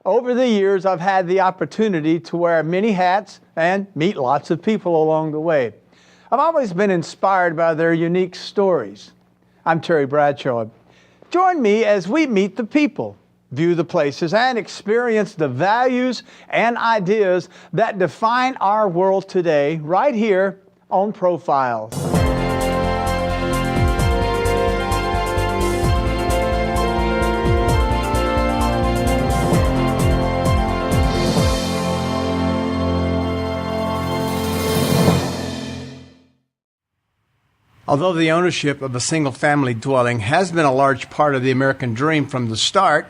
Over the years, I've had the opportunity to wear many hats and meet lots of people along the way. I've always been inspired by their unique stories. I'm Terry Bradshaw. Join me as we meet the people, view the places, and experience the values and ideas that define our world today, right here on Profiles. Although the ownership of a single-family dwelling has been a large part of the American dream from the start,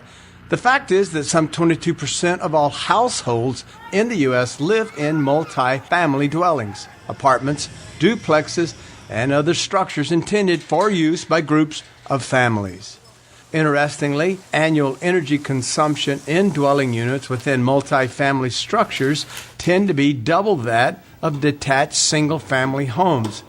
the fact is that some 22% of all households in the U.S. live in multi-family dwellings, apartments, duplexes, and other structures intended for use by groups of families. Interestingly, annual energy consumption in dwelling units within multi-family structures tend to be double that of detached single-family homes.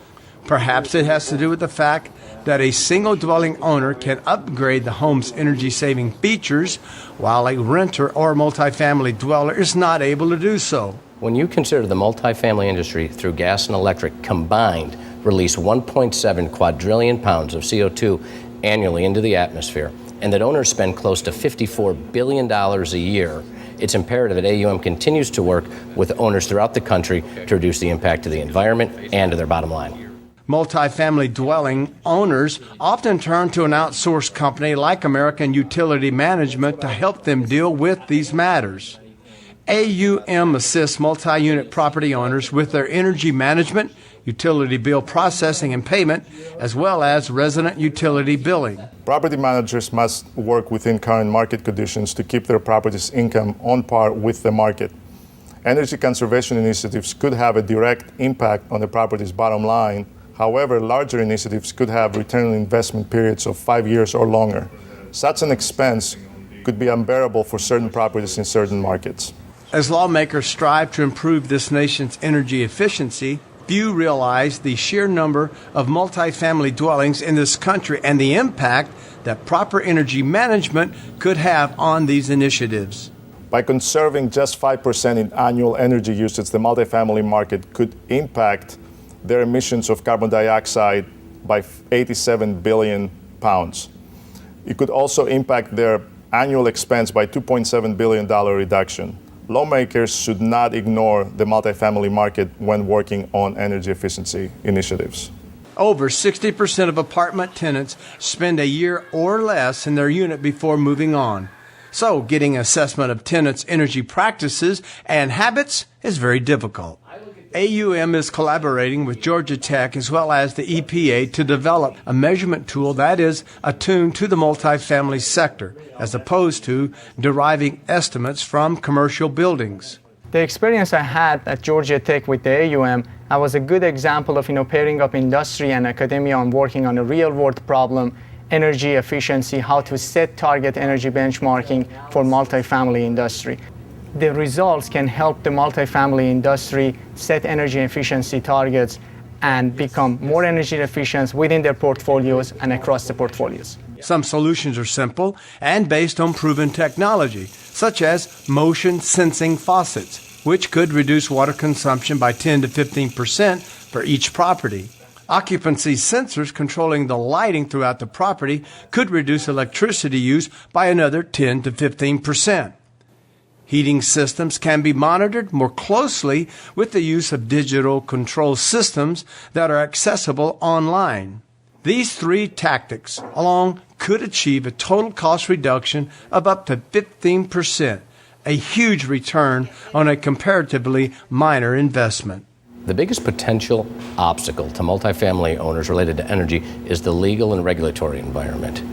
Perhaps it has to do with the fact that a single dwelling owner can upgrade the home's energy-saving features, while a renter or multifamily dweller is not able to do so. When you consider the multifamily industry through gas and electric combined release 1.7 quadrillion pounds of CO2 annually into the atmosphere, and that owners spend close to $54 billion a year, it's imperative that AUM continues to work with owners throughout the country to reduce the impact to the environment and to their bottom line. Multifamily dwelling owners often turn to an outsourced company like American Utility Management to help them deal with these matters. AUM assists multi-unit property owners with their energy management, utility bill processing and payment, as well as resident utility billing. Property managers must work within current market conditions to keep their property's income on par with the market. Energy conservation initiatives could have a direct impact on the property's bottom line. However, larger initiatives could have return on investment periods of 5 years or longer. Such an expense could be unbearable for certain properties in certain markets. As lawmakers strive to improve this nation's energy efficiency, few realize the sheer number of multifamily dwellings in this country and the impact that proper energy management could have on these initiatives. By conserving just 5% in annual energy usage, the multifamily market could impact their emissions of carbon dioxide by 87 billion pounds. It could also impact their annual expense by $2.7 billion reduction. Lawmakers should not ignore the multifamily market when working on energy efficiency initiatives. Over 60% of apartment tenants spend a year or less in their unit before moving on. So getting assessment of tenants' energy practices and habits is very difficult. AUM is collaborating with Georgia Tech as well as the EPA to develop a measurement tool that is attuned to the multifamily sector, as opposed to deriving estimates from commercial buildings. The experience I had at Georgia Tech with the AUM, I was a good example of pairing up industry and academia on working on a real-world problem, energy efficiency, how to set target energy benchmarking for multifamily industry. The results can help the multifamily industry set energy efficiency targets and become more energy efficient within their portfolios and across the portfolios. Some solutions are simple and based on proven technology, such as motion sensing faucets, which could reduce water consumption by 10 to 15% for each property. Occupancy sensors controlling the lighting throughout the property could reduce electricity use by another 10 to 15%. Heating systems can be monitored more closely with the use of digital control systems that are accessible online. These three tactics alone could achieve a total cost reduction of up to 15%, a huge return on a comparatively minor investment. The biggest potential obstacle to multifamily owners related to energy is the legal and regulatory environment.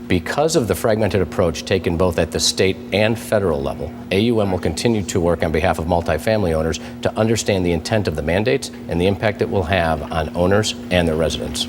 Because of the fragmented approach taken both at the state and federal level, AUM will continue to work on behalf of multifamily owners to understand the intent of the mandates and the impact it will have on owners and their residents.